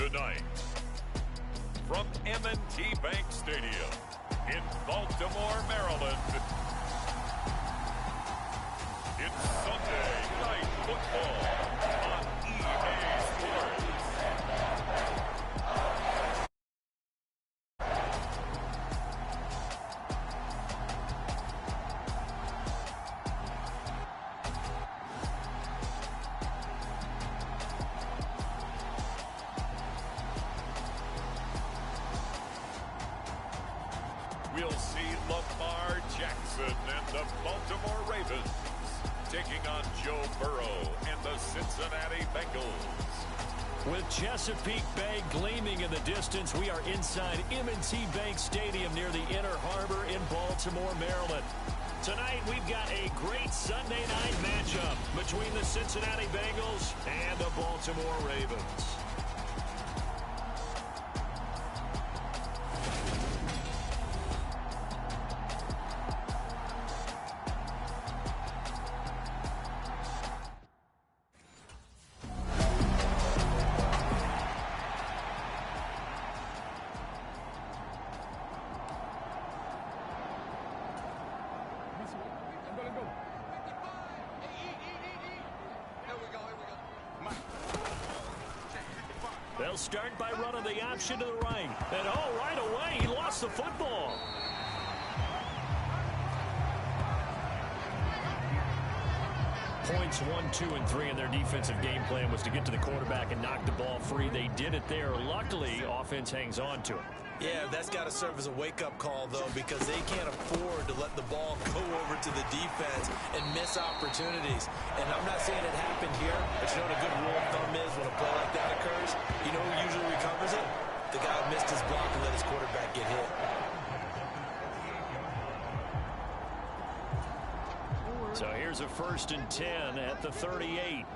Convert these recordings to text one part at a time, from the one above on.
Tonight, from M&T Bank Stadium in Baltimore, Maryland, it's Sunday Night Football on EA Sports. We'll see Lamar Jackson and the Baltimore Ravens taking on Joe Burrow and the Cincinnati Bengals. With Chesapeake Bay gleaming in the distance, we are inside M&T Bank Stadium near the Inner Harbor in Baltimore, Maryland. Tonight, we've got a great Sunday night matchup between the Cincinnati Bengals and the Baltimore Ravens. They'll start by running the option to the right. And right away, he lost the football. Points 1, 2, and 3 in their defensive game plan was to get to the quarterback and knock the ball free. They did it there. Luckily, offense hangs on to it. Yeah, that's got to serve as a wake-up call, though, because they can't afford to let the ball go over to the defense and miss opportunities. And I'm not saying it happened here, but you know what a good rule of thumb is when a play like that occurs? You know who usually recovers it? The guy who missed his block and let his quarterback get hit. So here's a 1st and 10 at the 38.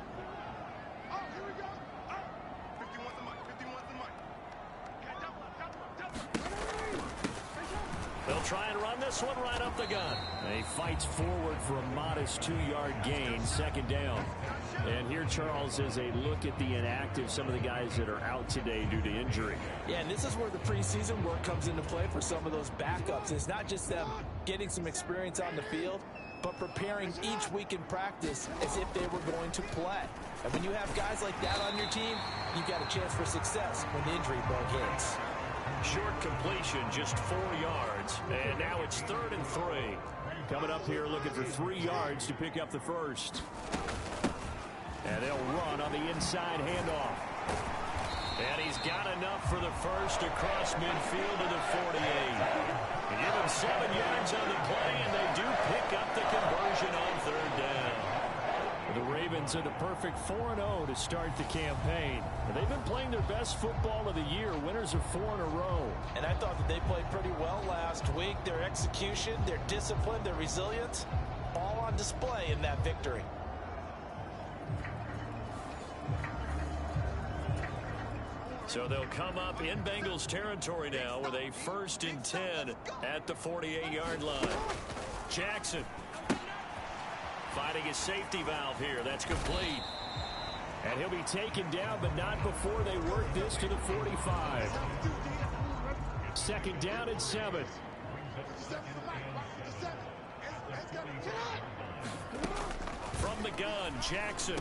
They'll try and run this one right up the gun. He fights forward for a modest 2-yard gain, 2nd down. And here, Charles, is a look at the inactive, some of the guys that are out today due to injury. Yeah, and this is where the preseason work comes into play for some of those backups. It's not just them getting some experience on the field, but preparing each week in practice as if they were going to play. And when you have guys like that on your team, you've got a chance for success when the injury bug hits. Short completion, just 4 yards. And now it's 3rd and 3. Coming up here looking for 3 yards to pick up the first. And they'll run on the inside handoff. And he's got enough for the first across midfield to the 48. They give him 7 yards on the play, and they do pick up the conversion on 3rd down. The Ravens are the perfect 4-0 to start the campaign. They've been playing their best football of the year. Winners of 4 in a row. And I thought that they played pretty well last week. Their execution, their discipline, their resilience, all on display in that victory. So they'll come up in Bengals territory now with a 1st and 10 at the 48-yard line. Jackson finding his safety valve here. That's complete. And he'll be taken down, but not before they work this to the 45. 2nd down and 7. From the gun, Jackson.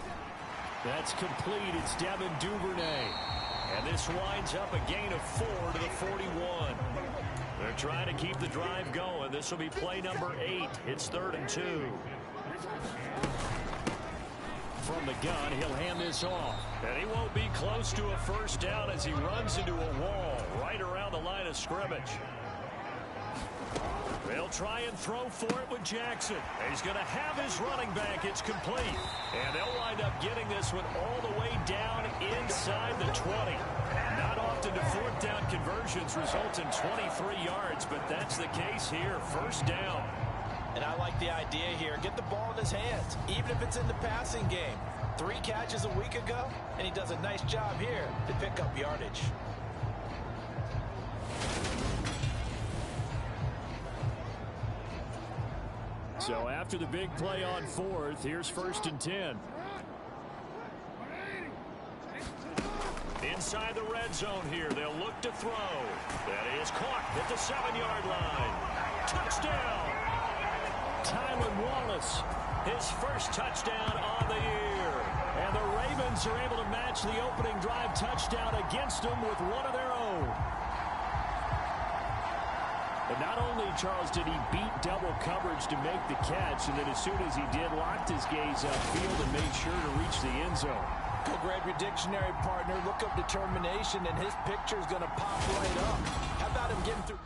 That's complete. It's Devin Duvernay. And this winds up a gain of 4 to the 41. They're trying to keep the drive going. This will be play number 8. It's 3rd and 2. From the gun, he'll hand this off. And he won't be close to a 1st down as he runs into a wall right around the line of scrimmage. They'll try and throw for it with Jackson. He's going to have his running back. It's complete. And they'll wind up getting this one all the way down inside the 20. Not often do 4th down conversions result in 23 yards, but that's the case here. 1st down. And I like the idea here. Get the ball in his hands, even if it's in the passing game. 3 catches a week ago, and he does a nice job here to pick up yardage. So after the big play on 4th, here's 1st and 10. Inside the red zone here. They'll look to throw. That is caught at the 7-yard line. Touchdown! Tylan Wallace, his first touchdown on the year. And the Ravens are able to match the opening drive touchdown against them with one of their own. But not only, Charles, did he beat double coverage to make the catch, and then as soon as he did, locked his gaze upfield and made sure to reach the end zone. Go grab your dictionary, partner. Look up determination, and his picture is going to pop right up. How about him getting through?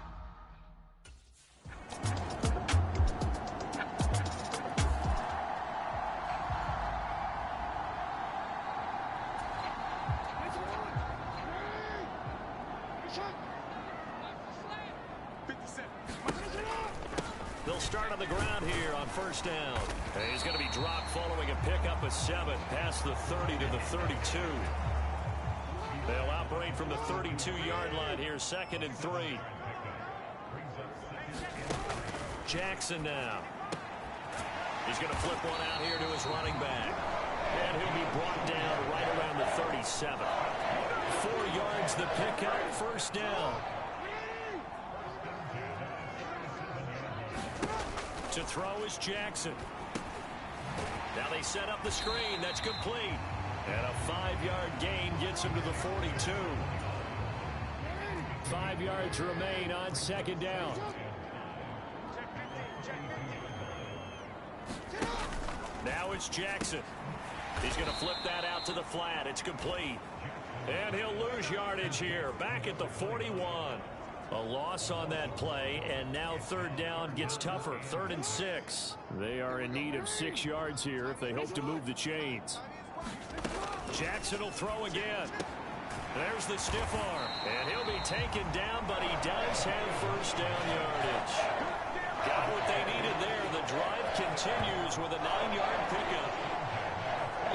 They'll start on the ground here on first down. And he's going to be dropped following a pickup of 7 past the 30 to the 32. They'll operate from the 32-yard line here, 2nd and 3. Jackson now. He's going to flip one out here to his running back. And he'll be brought down right around the 37. 4 yards the pickup, first down. To throw is Jackson. Now they set up the screen. That's complete. And a 5-yard gain gets him to the 42. 5 yards remain on 2nd down. Now it's Jackson. He's going to flip that out to the flat. It's complete. And he'll lose yardage here. Back at the 41. A loss on that play, and now 3rd down gets tougher. 3rd and 6. They are in need of 6 yards here if they hope to move the chains. Jackson will throw again. There's the stiff arm, and he'll be taken down, but he does have first down yardage. Got what they needed there. The drive continues with a 9-yard pickup.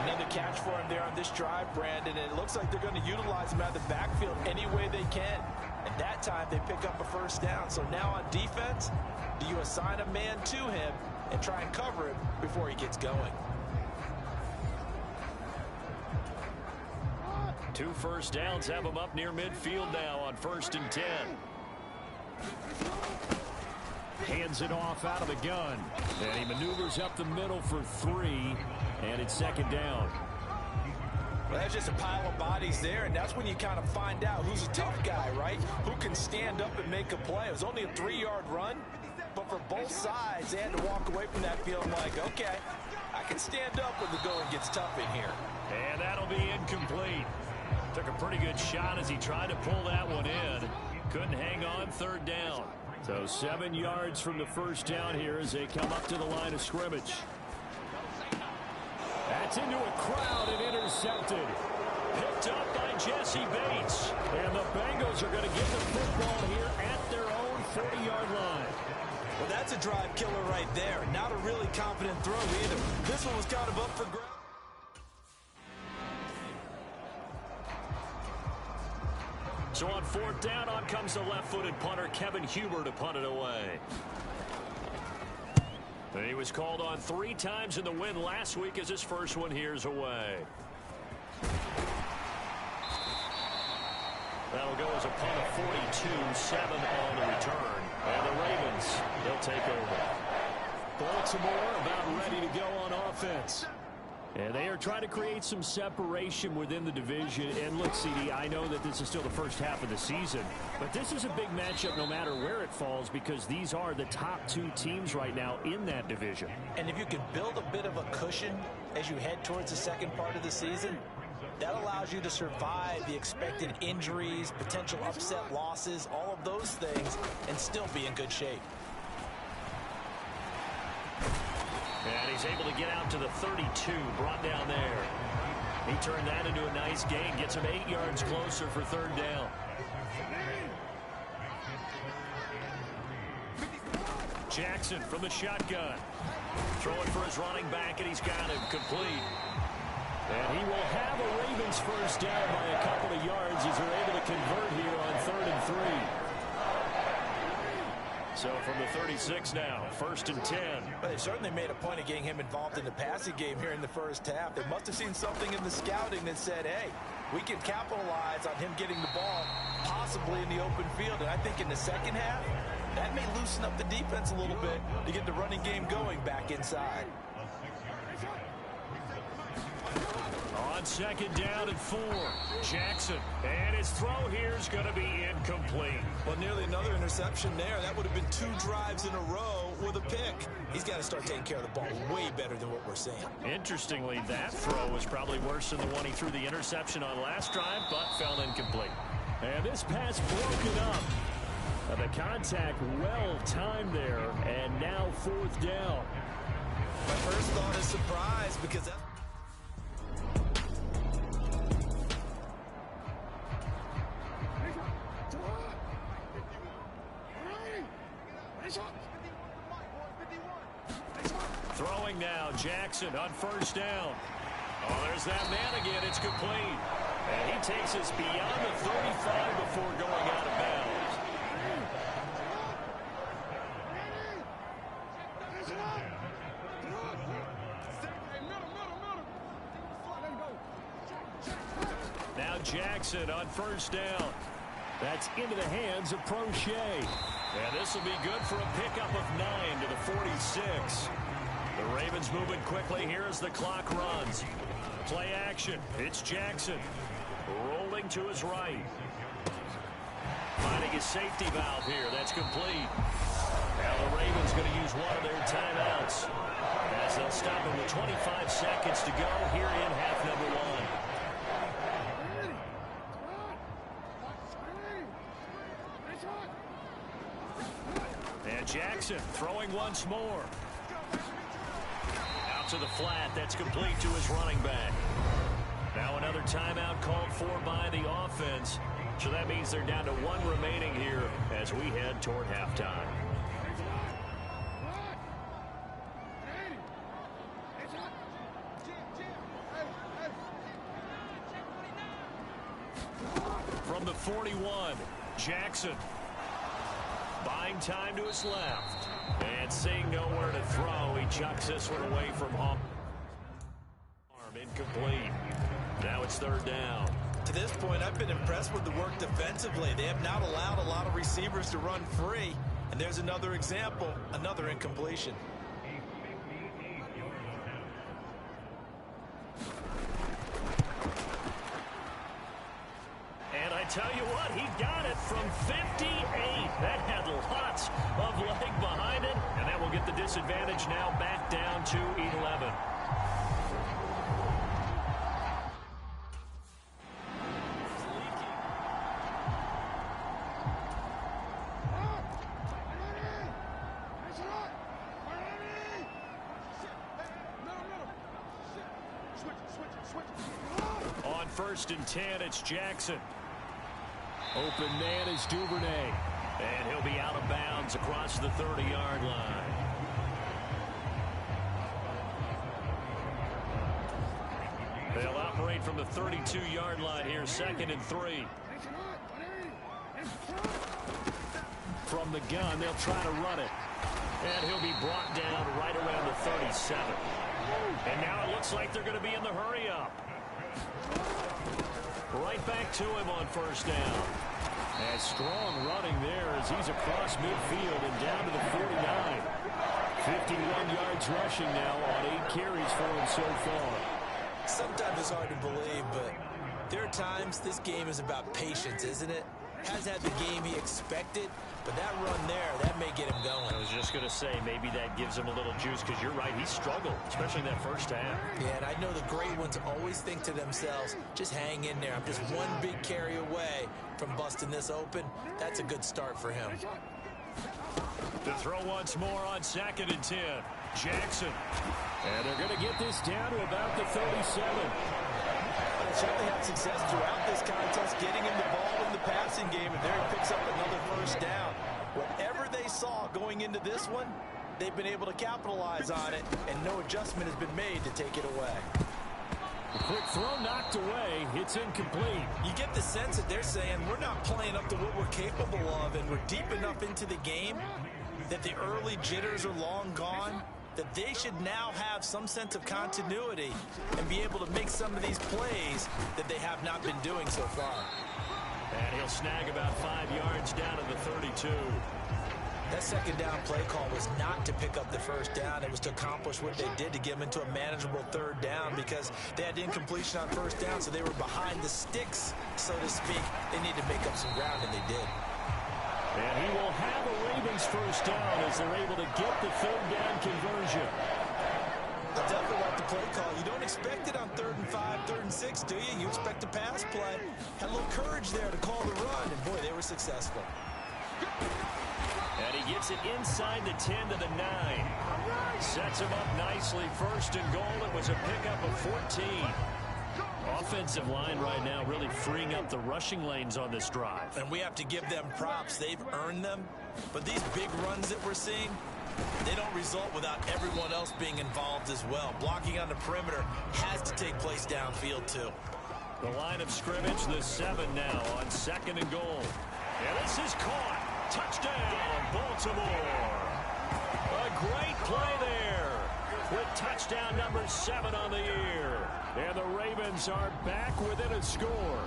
Another catch for him there on this drive, Brandon, and it looks like they're going to utilize him out of the backfield any way they can. And that time they pick up a first down. So now on defense, do you assign a man to him and try and cover him before he gets going? 2 first downs have him up near midfield now on 1st and 10. Hands it off out of the gun. And he maneuvers up the middle for 3. And it's 2nd down. Well, that's just a pile of bodies there, and that's when you kind of find out who's a tough guy, right? Who can stand up and make a play. It was only a 3-yard run, but for both sides, they had to walk away from that feeling like, okay, I can stand up when the going gets tough in here. And that'll be incomplete. Took a pretty good shot as he tried to pull that one in. Couldn't hang on, 3rd down. So 7 yards from the first down here as they come up to the line of scrimmage. That's into a crowd and intercepted. Picked up by Jesse Bates. And the Bengals are going to get the football here at their own 40-yard line. Well, that's a drive killer right there. Not a really confident throw either. This one was kind of up for grabs. So on 4th down, on comes the left-footed punter, Kevin Huber, to punt it away. And he was called on 3 times in the win last week as his first one here's away. That'll go as a punt of 42, 7 on the return. And the Ravens, they'll take over. Baltimore about ready to go on offense. And they are trying to create some separation within the division. And look, CD, I know that this is still the first half of the season, but this is a big matchup no matter where it falls because these are the top 2 teams right now in that division. And if you can build a bit of a cushion as you head towards the second part of the season, that allows you to survive the expected injuries, potential upset losses, all of those things, and still be in good shape. And he's able to get out to the 32, brought down there. He turned that into a nice gain, gets him 8 yards closer for 3rd down. Jackson from the shotgun. Throwing for his running back, and he's got him complete. And he will have a Ravens first down by a couple of yards as they're able to convert here on 3rd and 3. So from the 36 now, 1st and 10. Well, they certainly made a point of getting him involved in the passing game here in the first half. They must have seen something in the scouting that said, hey, we can capitalize on him getting the ball possibly in the open field. And I think in the second half, that may loosen up the defense a little bit to get the running game going back inside. On 2nd down and 4, Jackson. And his throw here is going to be incomplete. Well, nearly another interception there. That would have been 2 drives in a row with a pick. He's got to start taking care of the ball way better than what we're seeing. Interestingly, that throw was probably worse than the one he threw the interception on last drive, but fell incomplete. And this pass broken up. The contact well timed there, and now 4th down. My first thought is surprise because that's... Throwing now, Jackson on 1st down. Oh, there's that man again. It's complete. And he takes us beyond the 35 before going out of bounds. Now Jackson on 1st down. That's into the hands of Prochet. And this will be good for a pickup of 9 to the 46. The Ravens moving quickly here as the clock runs. Play action. It's Jackson. Rolling to his right. Finding his safety valve here. That's complete. Now the Ravens going to use one of their timeouts, as they'll stop him with 25 seconds to go here in half number 1. And Jackson throwing once more. Out to the flat. That's complete to his running back. Now another timeout called for by the offense. So that means they're down to 1 remaining here as we head toward halftime. From the 41, Jackson. Buying time to his left. And seeing nowhere to throw, he chucks this one away from home. Incomplete. Now it's 3rd down. To this point, I've been impressed with the work defensively. They have not allowed a lot of receivers to run free. And there's another example, another incompletion. And I tell you what, he got it from 58. That had lots of leg behind it. And that will get the disadvantage now back down to 11. On 1st and 10, it's Jackson. Open man is Duvernay. And he'll be out of bounds across the 30-yard line. They'll operate from the 32-yard line here, 2nd and 3. From the gun, they'll try to run it. And he'll be brought down right around the 37. And now it looks like they're going to be in the hurry-up. Right back to him on 1st down. And strong running there as he's across midfield and down to the 49. 51 yards rushing now on 8 carries for him so far. Sometimes it's hard to believe, but there are times this game is about patience, isn't it? Has had the game he expected, but that run there, that may get him going. I was just going to say, maybe that gives him a little juice, because you're right, he struggled, especially in that first half. Yeah, and I know the great ones always think to themselves, just hang in there. I'm just one big carry away from busting this open. That's a good start for him. To throw once more on 2nd and 10. Jackson. And they're going to get this down to about the 37. They certainly had success throughout this contest, getting him the ball in the passing game, and there he picks up another 1st down. Whatever they saw going into this one, they've been able to capitalize on it, and no adjustment has been made to take it away. A quick throw knocked away. It's incomplete. You get the sense that they're saying we're not playing up to what we're capable of, and we're deep enough into the game that the early jitters are long gone, that they should now have some sense of continuity and be able to make some of these plays that they have not been doing so far. And he'll snag about 5 yards down to the 32. That second down play call was not to pick up the first down. It was to accomplish what they did, to get them into a manageable third down, because they had incompletion on first down, so they were behind the sticks, so to speak. They need to make up some ground, and they did. And he will have a Ravens first down as they're able to get the third down conversion. I definitely like the play call. You don't expect it on 3rd and 5, 3rd and 6, do you? You expect a pass play. Had a little courage there to call the run, and boy, they were successful. And he gets it inside the 10 to the 9. Sets him up nicely. 1st and goal. It was a pickup of 14. Offensive line right now really freeing up the rushing lanes on this drive. And we have to give them props. They've earned them. But these big runs that we're seeing, they don't result without everyone else being involved as well. Blocking on the perimeter has to take place downfield too. The line of scrimmage, the 7 now on 2nd and goal. And this is caught. Touchdown, Baltimore. A great play there with touchdown number 7 on the year. And the Ravens are back within a score.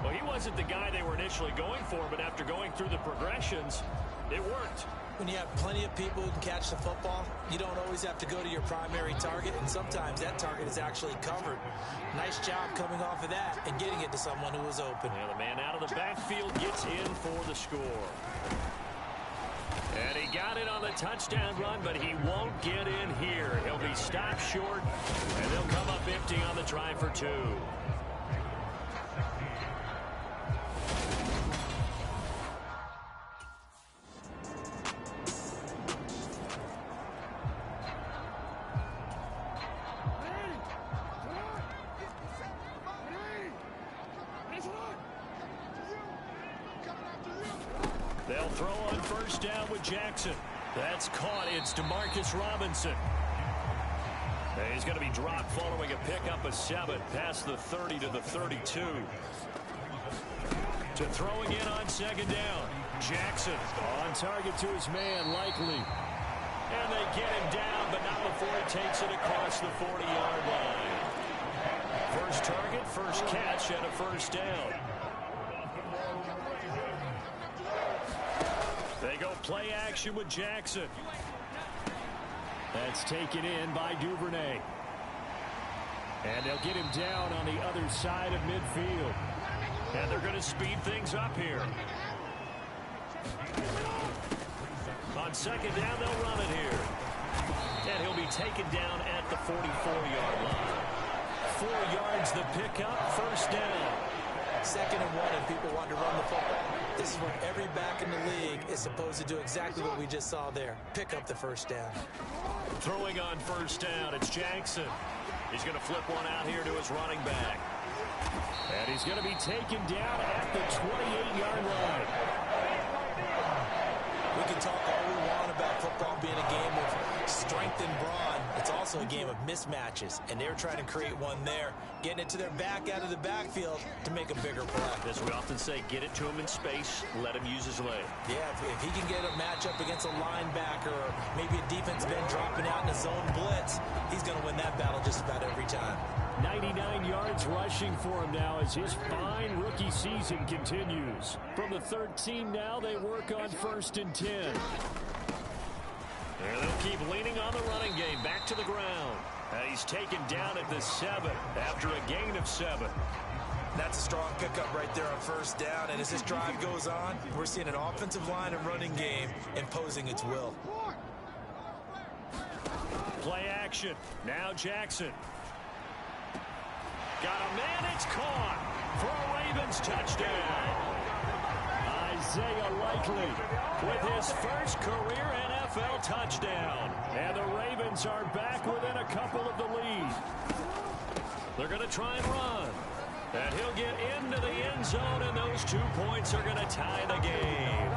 Well, he wasn't the guy they were initially going for, but after going through the progressions, it worked. When you have plenty of people who can catch the football, you don't always have to go to your primary target, and sometimes that target is actually covered. Nice job coming off of that and getting it to someone who was open. And the man out of the backfield gets in for the score. And he got it on the touchdown run, but he won't get in here. He'll be stopped short, and they'll come up empty on the try for 2. They'll throw on 1st down with Jackson. That's caught. It's Demarcus Robinson. And he's going to be dropped following a pickup of 7 past the 30 to the 32. To throw again on 2nd down. Jackson on target to his man, Likely. And they get him down, but not before he takes it across the 40-yard line. First target, first catch, and a 1st down. They go play action with Jackson. That's taken in by Duvernay. And they'll get him down on the other side of midfield. And they're going to speed things up here. On 2nd down, they'll run it here. And he'll be taken down at the 44-yard line. 4 yards the pickup, 1st down. 2nd and 1, and people want to run the football. This is when every back in the league is supposed to do exactly what we just saw there. Pick up the 1st down. Throwing on 1st down, it's Jackson. He's going to flip one out here to his running back. And he's going to be taken down at the 28-yard line. We can talk all we want about football being a game of strength and brawn. It's also a game of mismatches, and they're trying to create one there, getting it to their back out of the backfield to make a bigger play. As we often say, get it to him in space, let him use his leg. Yeah, if he can get a matchup against a linebacker or maybe a defensive end dropping out in a zone blitz, he's going to win that battle just about every time. 99 yards rushing for him now as his fine rookie season continues. From the 13 now, they work on 1st and 10. And they'll keep leaning on the running game. Back to the ground. And he's taken down at the 7 after a gain of 7. That's a strong pickup right there on 1st down. And as this drive goes on, we're seeing an offensive line and running game imposing its will. Play action. Now Jackson. Got a man. It's caught for a Ravens touchdown. Isaiah Likely with his first career NFL touchdown. And the Ravens are back within a couple of the lead. They're going to try and run. And he'll get into the end zone, and those 2 points are going to tie the game.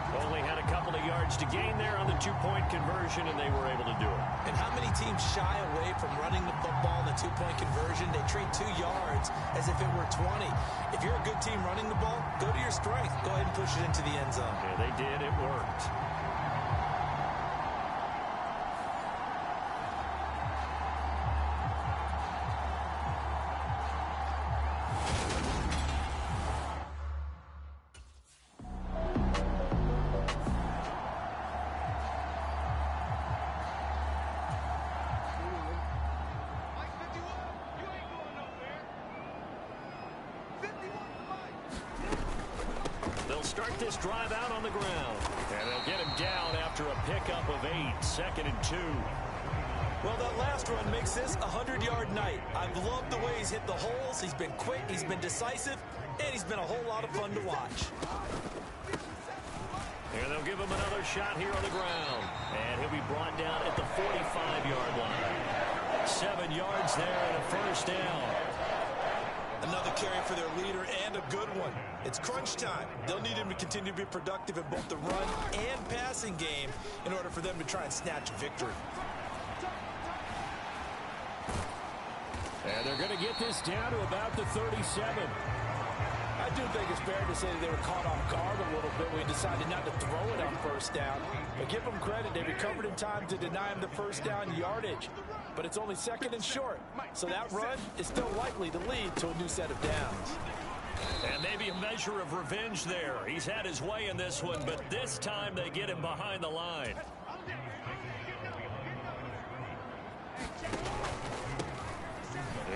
Only had a couple of yards to gain there on the two-point conversion, and they were able to do it. And how many teams shy away from running the football, the two-point conversion? They treat 2 yards as if it were 20. If you're a good team running the ball, go to your strength. Go ahead and push it into the end zone. Yeah, they did. It worked. They'll start this drive out on the ground. And they'll get him down after a pickup of 8, 2nd and 2. Well, that last run makes this a 100-yard night. I've loved the way he's hit the holes. He's been quick, he's been decisive, and he's been a whole lot of fun to watch. And they'll give him another shot here on the ground. And he'll be brought down at the 45-yard line. 7 yards there and a first down. Another carry for their leader and a good one. It's crunch time. They'll need him to continue to be productive in both the run and passing game in order for them to try and snatch victory. And they're going to get this down to about the 37. I do think it's fair to say that they were caught off guard a little bit when he decided not to throw it on first down. But give them credit, they recovered in time to deny him the first down yardage. But it's only 2nd and short, so that run is still likely to lead to a new set of downs. And maybe a measure of revenge there. He's had his way in this one, but this time they get him behind the line.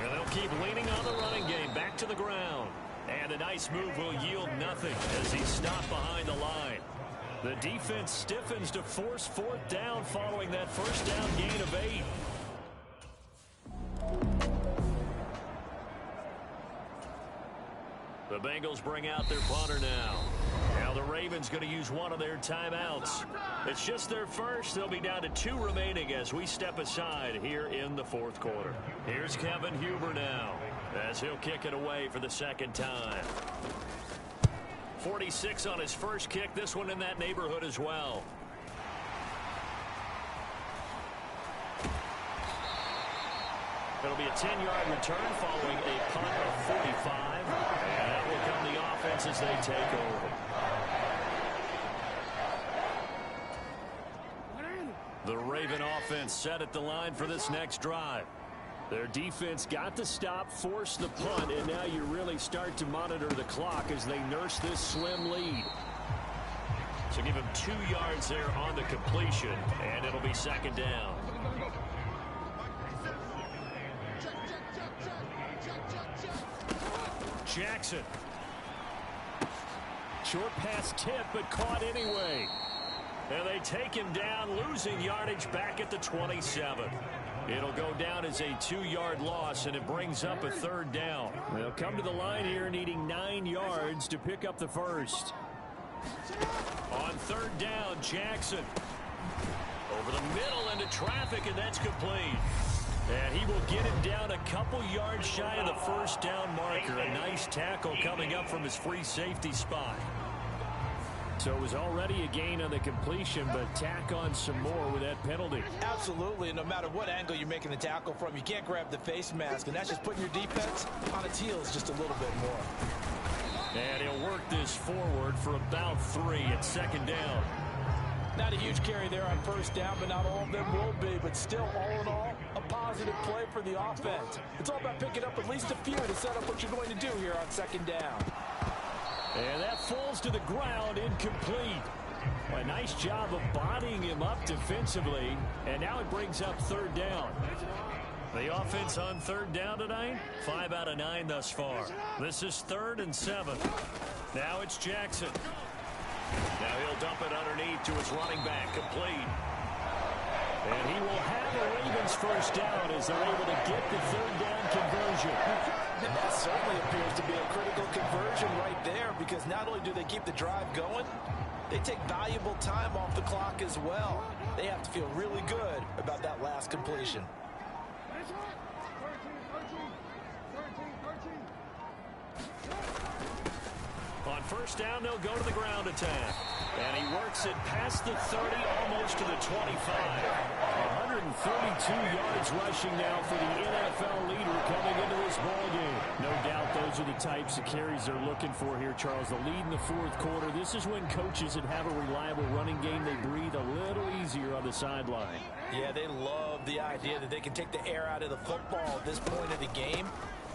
And they'll keep leaning on the running game back to the ground. And a nice move will yield nothing as he's stopped behind the line. The defense stiffens to force 4th down following that first down gain of 8. The Bengals bring out their punter now. Now the Ravens going to use one of their timeouts. It's just their first. They'll be down to 2 remaining as we step aside here in the 4th quarter. Here's Kevin Huber now as he'll kick it away for the 2nd time. 46 on his first kick. This one in that neighborhood as well. It'll be a 10-yard return following a punt of 45. And that will come the offense as they take over. The Raven offense set at the line for this next drive. Their defense got the stop, forced the punt, and now you really start to monitor the clock as they nurse this slim lead. So give him 2 yards there on the completion, and it'll be 2nd down. Jackson. Short pass tip, but caught anyway. And they take him down, losing yardage back at the 27. It'll go down as a 2-yard loss, and it brings up a 3rd down. They'll come to the line here needing 9 yards to pick up the first. On 3rd down, Jackson. Over the middle into traffic, and that's complete. And he will get him down a couple yards shy of the first down marker. A nice tackle coming up from his free safety spot. So it was already a gain on the completion, but tack on some more with that penalty. Absolutely, and no matter what angle you're making the tackle from, you can't grab the face mask, and that's just putting your defense on its heels just a little bit more. And he'll work this forward for about 3 at 2nd down. Not a huge carry there on first down, but not all of them will be. But still, all in all, a positive play for the offense. It's all about picking up at least a few to set up what you're going to do here on 2nd down. And that falls to the ground, incomplete. A nice job of bodying him up defensively. And now it brings up 3rd down. The offense on 3rd down tonight, 5 out of 9 thus far. This is 3rd and 7. Now it's Jackson. Now he'll dump it underneath to his running back, complete. And he will have the Ravens first down as they're able to get the 3rd down conversion. And that certainly appears to be a critical conversion right there, because not only do they keep the drive going, they take valuable time off the clock as well. They have to feel really good about that last completion. On On first down, they'll go to the ground attack. And he works it past the 30, almost to the 25. 132 yards rushing now for the NFL leader coming into this ballgame. No doubt those are the types of carries they're looking for here, Charles. The lead in the fourth quarter. This is when coaches that have a reliable running game, they breathe a little easier on the sideline. Yeah, they love the idea that they can take the air out of the football at this point of the game.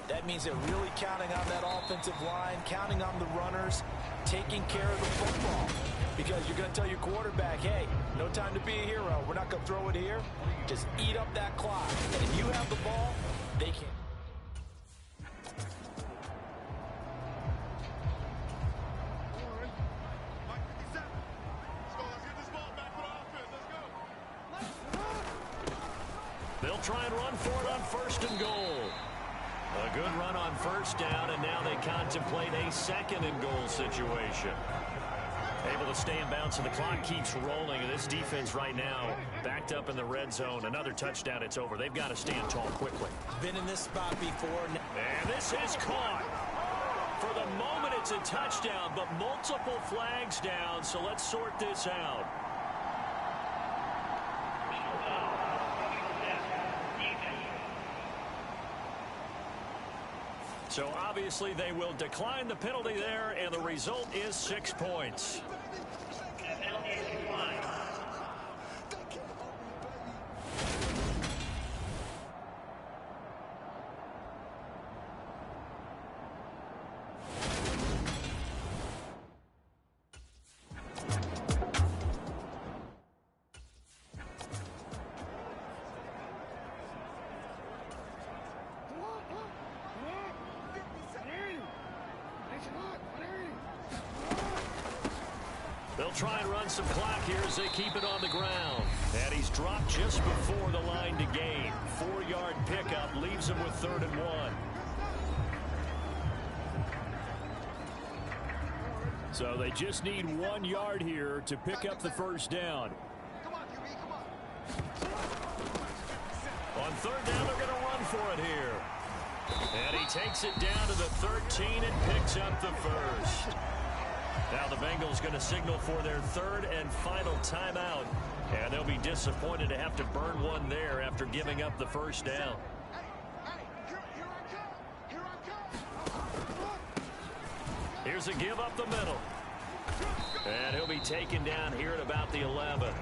That means they're really counting on that offensive line, counting on the runners, taking care of the football. Because you're going to tell your quarterback, hey, no time to be a hero. We're not going to throw it here. Just eat up that clock. And if you have the ball, they can. They'll try and run for it on first and goal. A good run on first down, and now they contemplate a second and goal situation. Able to stay in bounds, so the clock keeps rolling, and this defense right now backed up in the red zone. Another touchdown, it's over. They've got to stand tall quickly. Been in this spot before. And this is caught. For the moment, it's a touchdown, but multiple flags down, so let's sort this out. So obviously they will decline the penalty there, and the result is 6 points. They'll try and run some clock here as they keep it on the ground. And he's dropped just before the line to gain. 4-yard pickup leaves him with 3rd and 1. So they just need 1 yard here to pick up the first down. On 3rd down, they're going to run for it here. And he takes it down to the 13 and picks up the first. Now the Bengals going to signal for their 3rd and final timeout. And they'll be disappointed to have to burn one there after giving up the first down. Here's a give up the middle. And he'll be taken down here at about the 11.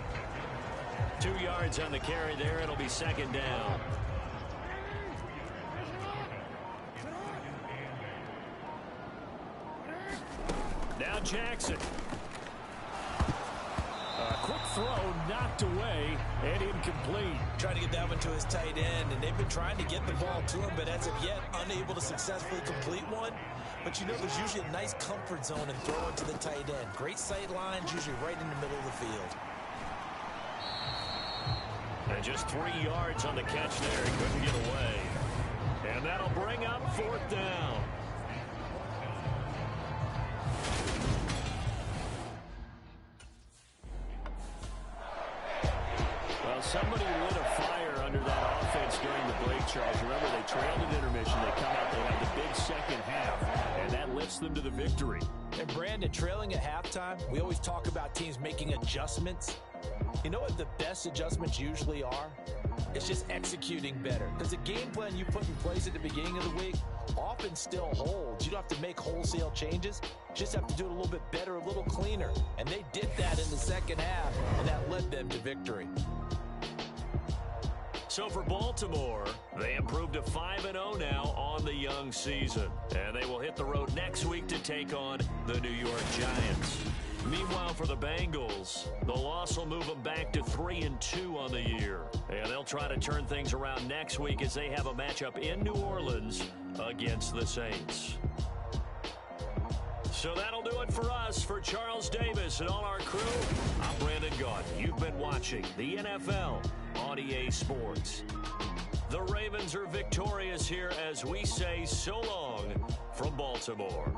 2 yards on the carry there. It'll be 2nd down. Now Jackson. A quick throw knocked away and incomplete. Trying to get that one to his tight end, and they've been trying to get the ball to him, but as of yet, unable to successfully complete one. But you know, there's usually a nice comfort zone in throwing to the tight end. Great sight lines, usually right in the middle of the field. And just 3 yards on the catch there. He couldn't get away. And that'll bring up 4th down. Well, somebody lit a fire under that offense during the break, Charles. Remember, they trailed at intermission. They come out, they have the big second half, and that lifts them to the victory. And Brandon, trailing at halftime, we always talk about teams making adjustments. You know what the best adjustments usually are? It's just executing better. Because the game plan you put in place at the beginning of the week often still holds. You don't have to make wholesale changes. You just have to do it a little bit better, a little cleaner. And they did that in the second half, and that led them to victory. So for Baltimore, they improved to 5-0 now on the young season. And they will hit the road next week to take on the New York Giants. Meanwhile, for the Bengals, the loss will move them back to 3-2 on the year. And they'll try to turn things around next week as they have a matchup in New Orleans against the Saints. So that'll do it for us. For Charles Davis and all our crew, I'm Brandon Gaudin. You've been watching the NFL on EA Sports. The Ravens are victorious here as we say so long from Baltimore.